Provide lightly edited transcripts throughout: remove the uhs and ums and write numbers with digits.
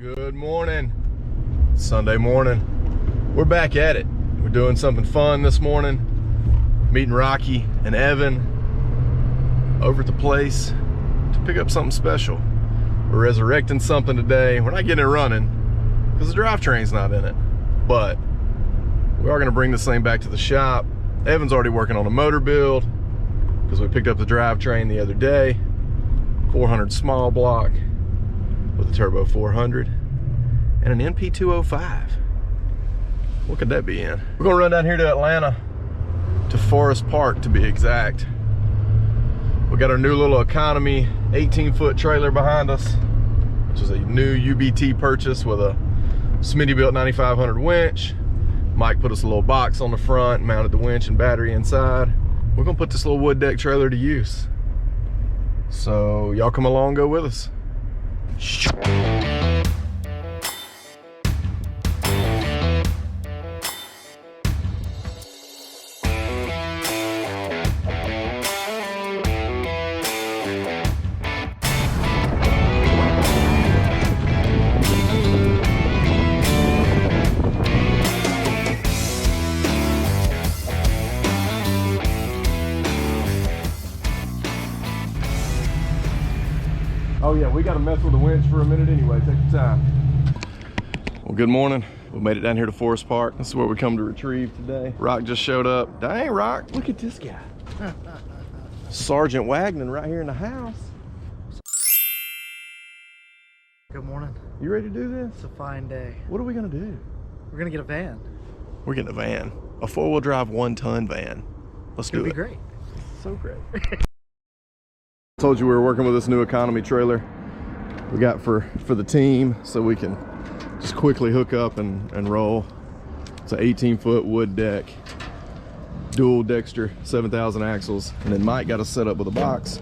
Good morning. Sunday morning. We're back at it. We're doing something fun this morning. Meeting Rocky and Evan over at the place to pick up something special. We're resurrecting something today. We're not getting it running because the drivetrain's not in it. But we are going to bring this thing back to the shop. Evan's already working on a motor build because we picked up the drivetrain the other day. 400 small block with a turbo 400 and an NP205. What could that be in? We're gonna run down here to Atlanta, to Forest Park to be exact. We got our new little economy 18-foot trailer behind us, which is a new UBT purchase with a Smittybilt 9500 winch. Mike put us a little box on the front, mounted the winch and battery inside. We're gonna put this little wood deck trailer to use. So y'all come along, go with us. Oh yeah, we gotta mess with the winch for a minute anyway, take your time. Well, good morning. We made it down here to Forest Park. This is where we come to retrieve today. Rock just showed up. Dang, Rock, look at this guy. Sergeant Wagner right here in the house. Good morning. You ready to do this? It's a fine day. What are we gonna do? We're gonna get a van. We're getting a van. A 4-wheel drive 1-ton van. Let's do it. It'll be great. So great. I told you we were working with this new economy trailer we got for the team, so we can just quickly hook up and roll. It's an 18-foot wood deck, dual Dexter 7,000 axles, and then Mike got us set up with a box.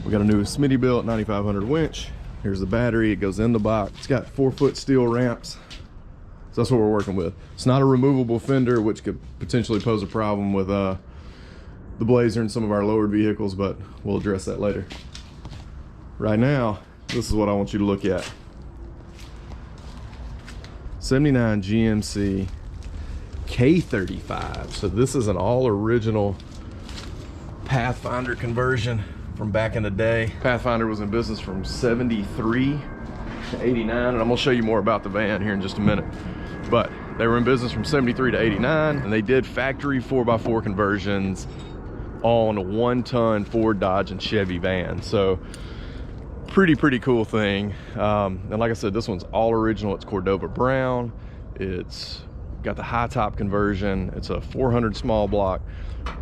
We got a new Smittybilt 9500 winch. Here's the battery. It goes in the box. It's got 4-foot steel ramps, so that's what we're working with. It's not a removable fender, which could potentially pose a problem with the Blazer and some of our lowered vehicles, but we'll address that later. Right now, this is what I want you to look at. 79 GMC K35. So this is an all original Pathfinder conversion from back in the day. Pathfinder was in business from 73 to 89, and I'm gonna show you more about the van here in just a minute. But they were in business from 73 to 89, and they did factory 4x4 conversions on a 1-ton Ford, Dodge, and Chevy van. So pretty cool thing. And like I said, this one's all original. It's Cordova brown. It's got the high top conversion. It's a 400 small block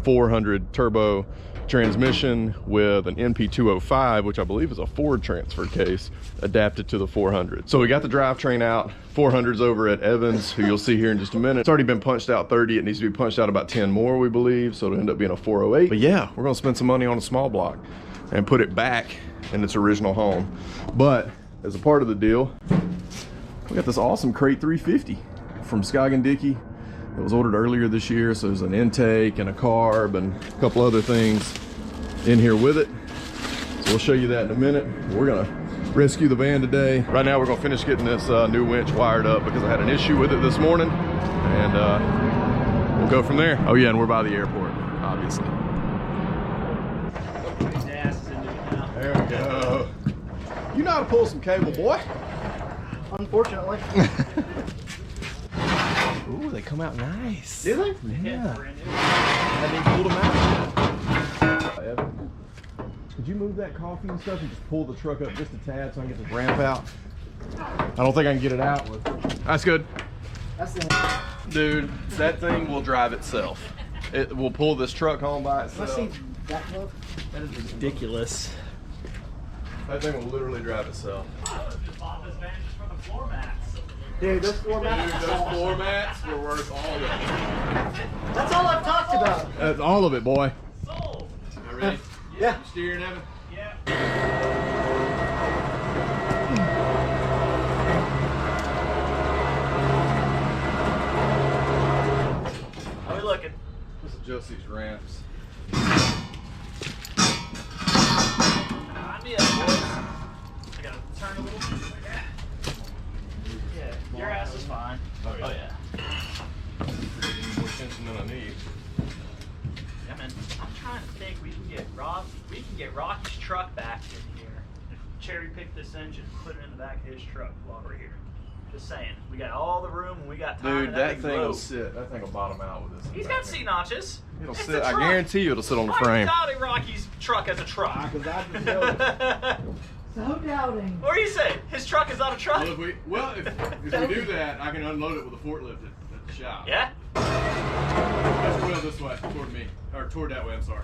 400 turbo transmission with an NP205, which I believe is a Ford transfer case adapted to the 400. So we got the drivetrain out. 400's over at Evans, who you'll see here in just a minute. It's already been punched out 30. It needs to be punched out about 10 more, we believe, so it'll end up being a 408. But yeah, we're gonna spend some money on a small block and put it back in its original home. But as a part of the deal, we got this awesome crate 350 from Scoggin Dickey. It was ordered earlier this year, so there's an intake and a carb and a couple other things in here with it. So we'll show you that in a minute. We're gonna rescue the van today. Right now we're gonna finish getting this new winch wired up because I had an issue with it this morning, and we'll go from there. Oh yeah, and we're by the airport, obviously. There we go. You know how to pull some cable, boy. Unfortunately. Ooh, they come out nice. Do they? Yeah. I haven't pulled them out. Evan, could you move that coffee and stuff and just pull the truck up just a tad so I can get this ramp out? I don't think I can get it out. That's good. That's the Dude, that thing will drive itself. It will pull this truck home by itself. Let's see that glove. That is ridiculous. That thing will literally drive itself. I just bought this van just for the floor mats. Dude, those floor mats. Dude, those floor mats were worth all of it. That's all I've talked about. That's all of it, boy. Sold. All right, ready? Yeah. You steering, Evan? Yeah. How we looking? Let's adjust these ramps. Behind me up, boys. I gotta turn a little bit like that. engine and put it in the back of his truck while we're here. Just saying. We got all the room and we got time. Dude, that thing will sit. That thing will bottom out with this. He's got seat notches. It'll It's sit. a I truck. guarantee you it'll sit on the Why frame. are you doubting Rocky's truck as a truck? Because I just know So doubting. What do you say? His truck is not a truck? Well, if we do that, I can unload it with a forklift at the shop. Yeah? Let's wheel this way, toward me. Or toward that way, I'm sorry.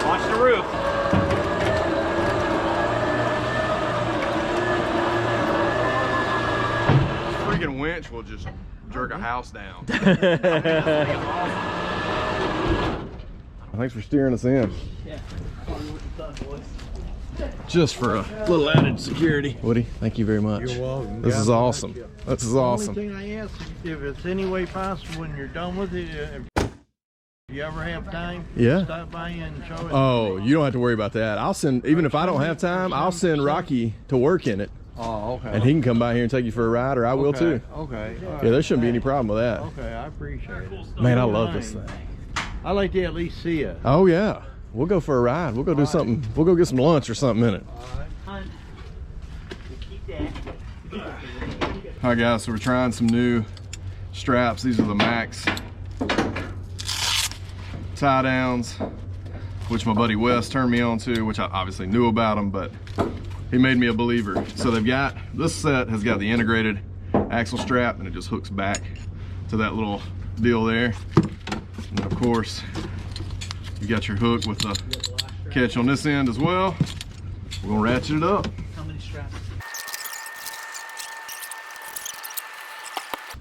Watch the roof. Freaking winch will just jerk a house down. Thanks for steering us in. Yeah. Boys. Just for a little added security. Woody, thank you very much. You're welcome. This is God awesome. bless you. This is The awesome. only thing I ask, if it's any way possible when you're done with it, if you ever have time, Yeah. stop by and show it. Oh, you don't have to worry about that. I'll send, even if I don't have time, I'll send Rocky to work in it. Oh, okay. And he can come by here and take you for a ride, or I will too. Okay. Yeah, there shouldn't be any problem with that. Okay, I appreciate it. Man, I love this thing. I like to at least see it. Oh yeah, we'll go for a ride. We'll go do something. We'll go get some lunch or something in it. Keep that. All right, guys. So we're trying some new straps. These are the Max tie downs, which my buddy Wes turned me on to, which I obviously knew about them, but he made me a believer. So they've got, this set has got the integrated axle strap, and it just hooks back to that little deal there. And of course, you got your hook with the catch on this end as well. We're gonna ratchet it up. How many straps?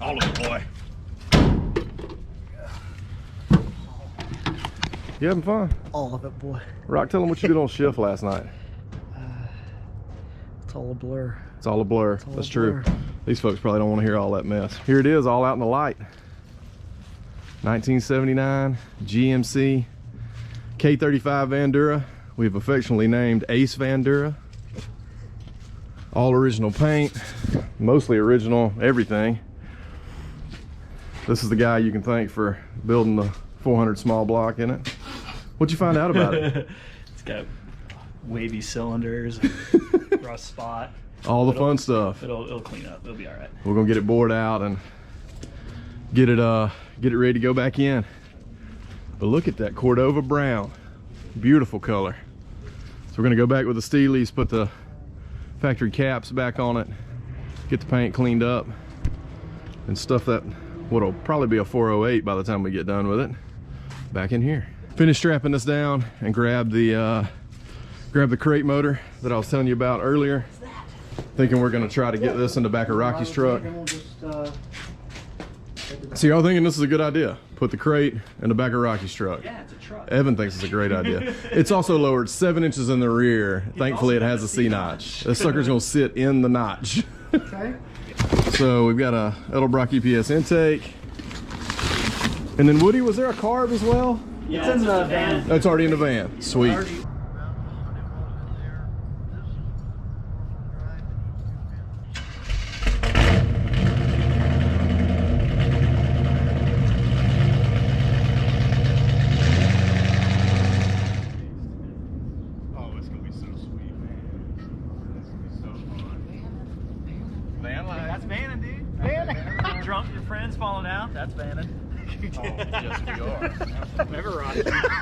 All of it, boy. You having fun? all of it, boy. Rock, tell them what you did on shift last night. It's all a blur. It's all a blur. all That's a true. blur. These folks probably don't want to hear all that mess. Here it is, all out in the light. 1979 GMC K35 Vandura. We've affectionately named Ace Vandura. All original paint, mostly original everything. This is the guy you can thank for building the 400 small block in it. What'd you find out about it? It's got wavy cylinders, rust spot. All the fun stuff. It'll clean up. It'll be all right. We're gonna get it bored out and get it ready to go back in. But look at that Cordova brown, beautiful color. So we're gonna go back with the Steelies, put the factory caps back on it, get the paint cleaned up, and stuff that what'll probably be a 408 by the time we get done with it back in here. Finish strapping this down and grab the crate motor that I was telling you about earlier. Thinking we're gonna try to get this in the back of Rocky's truck. And we'll just, So y'all thinking this is a good idea? Put the crate in the back of Rocky's truck. Yeah, it's a truck. Evan thinks it's a great idea. It's also lowered 7 inches in the rear. Thankfully it has a C-notch. This sucker's gonna sit in the notch. okay. So we've got a Edelbrock EPS intake. And then Woody, was there a carb as well? Yeah, It's in the van. That's already in the van. Sweet. Oh, it's gonna be so sweet, man. It's gonna be so fun. Van life. That's Vannon, dude. Vannon. Drunk, your friends falling out. That's Vannon. Oh, yes, we are. Never rock.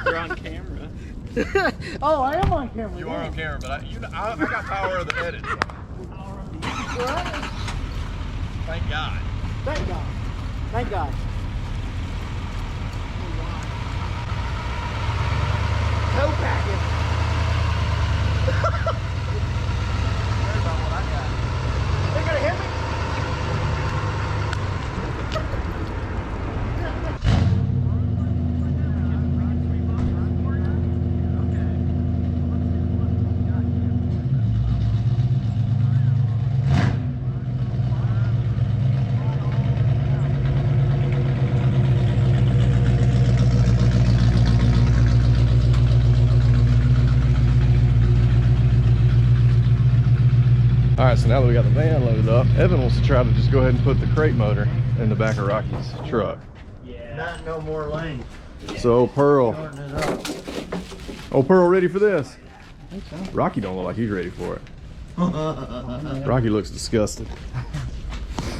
You're on camera. Oh, I am on camera. You are on camera, but I got power of the edit. Thank God. Thank God. Thank God. Toe packing. They're gonna hit me. so now that we got the van loaded up, Evan wants to try to just go ahead and put the crate motor in the back of Rocky's truck. Yeah. Not no more lane. So old Pearl ready for this? I think so. Rocky don't look like he's ready for it. Rocky looks disgusted.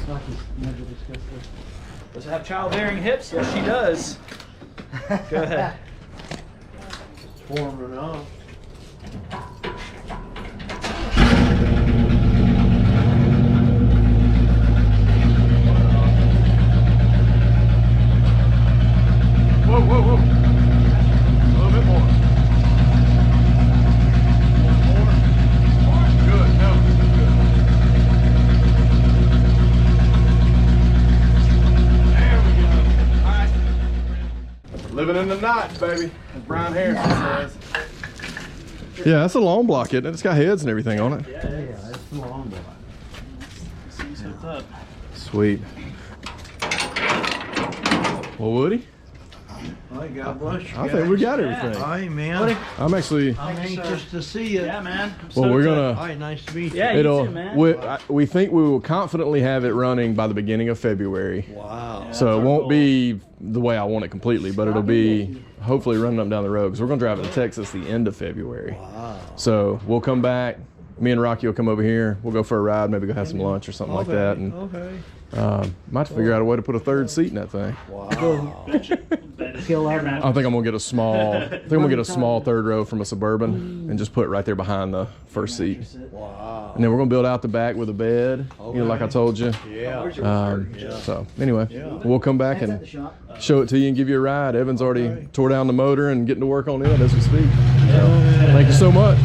Rocky's never discussed this. Does it have childbearing hips? Yes, she does. Go ahead. It's warming up. Whoa, whoa, whoa. A little bit more. Good, no. There we go. All right. Living in the night, baby, as Brian Harrison says. Yeah, that's a long block, isn't it? It's got heads and everything on it. Yeah, it's the long one. See what's up. Sweet. Well, Woody, Hey, God bless you. I think we got everything. Hey, man. I'm actually. I'm anxious to see you. Yeah, man. Well, we're gonna. Hi, nice to meet you. Yeah, you too, man. We think we will confidently have it running by the beginning of February. Wow. So it won't be the way I want it completely, but it'll be hopefully running up down the road because we're gonna drive it to Texas the end of February. Wow. So we'll come back. Me and Rocky will come over here. We'll go for a ride, maybe go have some lunch or something like that, and Okay. might have to figure out a way to put a third seat in that thing. Wow. Kill our I think I'm gonna get a small. Third row from a Suburban and just put it right there behind the first seat. Wow. And then we're gonna build out the back with a bed, you know, like I told you. Yeah. So anyway, we'll come back That's at and the shop. show it to you and give you a ride. Evan's already tore down the motor and getting to work on it as we speak. Thank you so much.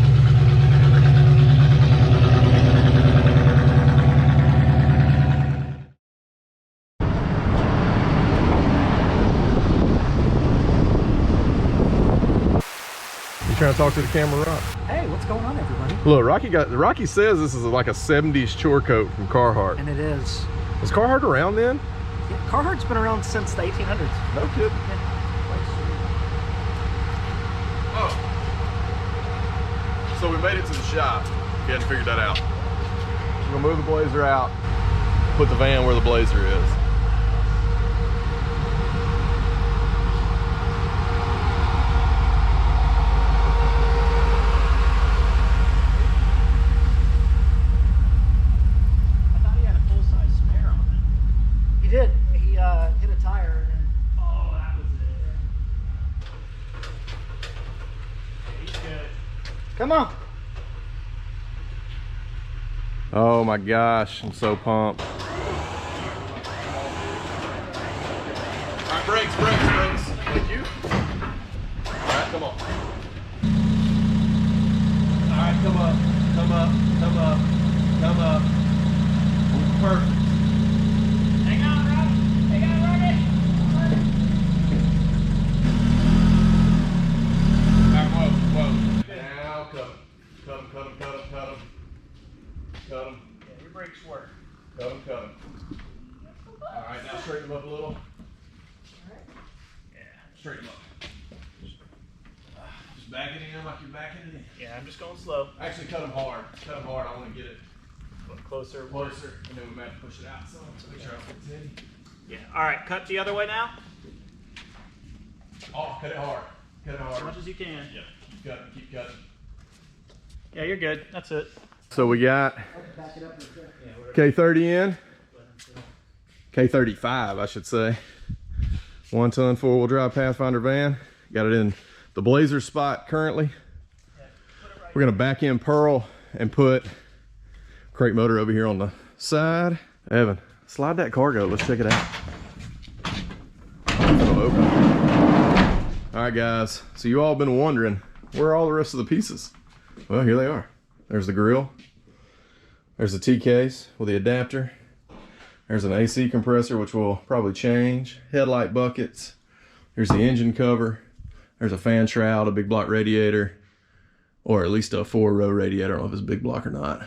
You trying to talk to the camera, Rock? Hey, what's going on, everybody? Look, Rocky says this is like a 70s chore coat from Carhartt. And it is. Was Carhartt around then? Yeah, Carhartt's been around since the 1800s. No kidding. Oh. So we made it to the shop. You hadn't figured that out. We're gonna move the Blazer out, put the van where the Blazer is. He did. He hit a tire and then. Oh, that was it. He's good. Come on. Oh my gosh, I'm so pumped. All right, brakes. Thank you. All right, come on. All right, come up. Perfect. Hang on, Robbie. All right, whoa. Now cut them. Yeah, your brakes work. Cut them. All right, now straighten them up a little. Yeah. Straighten them up. Just back it in like you're backing it in. Yeah, I'm just going slow. Actually, cut them hard. I want to get it Closer. and then we might have to push it out. So make sure I fit in. Yeah. All right, cut the other way now. Oh, cut it hard. As much as you can. Yeah. Keep cutting. Yeah, you're good. That's it. So we got K30 in. K35, I should say. 1 ton 4-wheel drive Pathfinder van. Got it in the Blazer spot currently. We're gonna back in Pearl and put crate motor over here on the side. Evan, slide that cargo. Let's check it out. It'll open. All right, guys. So you all been wondering, where are all the rest of the pieces? Well, here they are. There's the grill. There's the T-case with the adapter. There's an AC compressor, which we'll probably change. Headlight buckets. There's the engine cover. There's a fan shroud, a big block radiator, or at least a 4-row radiator. I don't know if it's big block or not.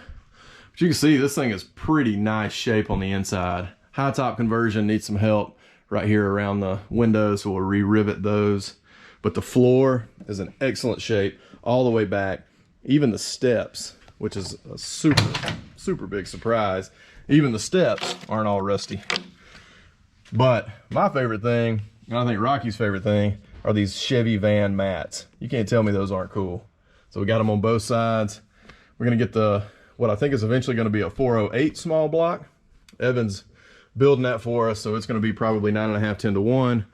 But you can see this thing is pretty nice shape on the inside. High top conversion needs some help right here around the windows, so we'll re-rivet those. But the floor is in excellent shape all the way back. Even the steps, which is a super super big surprise. Even the steps aren't all rusty. But my favorite thing, and I think Rocky's favorite thing, are these Chevy van mats. You can't tell me those aren't cool. So we got them on both sides. We're gonna get the, what I think is eventually gonna be a 408 small block. Evan's building that for us, so it's gonna be probably 9.5, 10 to 1.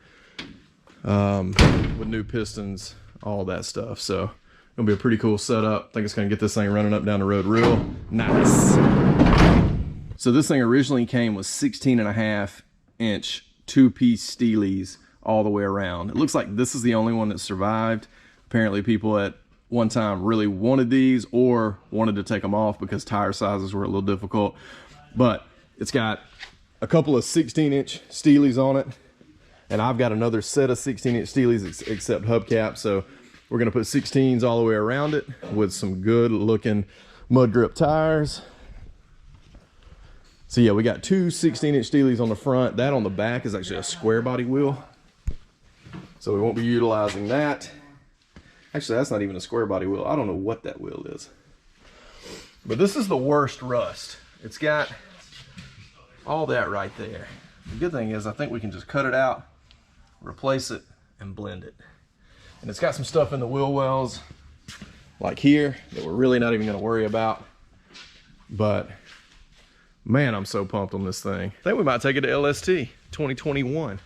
With new pistons, all that stuff. So it'll be a pretty cool setup. I think it's gonna get this thing running up down the road real nice. So this thing originally came with 16.5-inch two-piece Steelies all the way around. It looks like this is the only one that survived. Apparently people at one time really wanted these or wanted to take them off because tire sizes were a little difficult. But it's got a couple of 16-inch Steelies on it, and I've got another set of 16-inch Steelies except hubcap. So we're gonna put 16s all the way around it with some good looking mud grip tires. So yeah, we got two 16-inch Steelies on the front. That on the back is actually a square body wheel, so we won't be utilizing that. Actually, that's not even a square body wheel. I don't know what that wheel is. But this is the worst rust. It's got all that right there. The good thing is I think we can just cut it out, replace it, and blend it. And it's got some stuff in the wheel wells, like here, that we're really not even gonna worry about. But man, I'm so pumped on this thing. I think we might take it to LST 2021.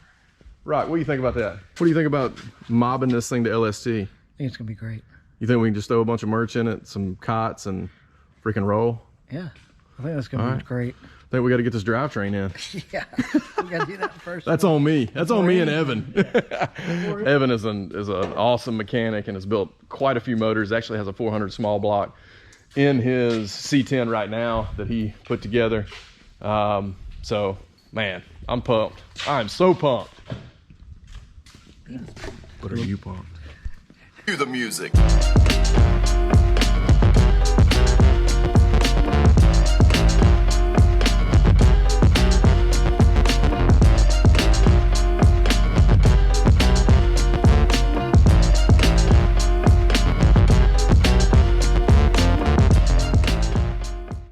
Right, what do you think about that? What do you think about mobbing this thing to LST? I think it's gonna be great. You think we can just throw a bunch of merch in it, some cots, and freaking roll? Yeah, I think that's gonna be great. I think we got to get this drivetrain in. Yeah, we gotta do that first. That's on me. That's on me and Evan. Evan is an awesome mechanic and has built quite a few motors. Actually has a 400 small block in his C10 right now that he put together. So man, I'm pumped. I'm so pumped. But are you pumped? Cue the music.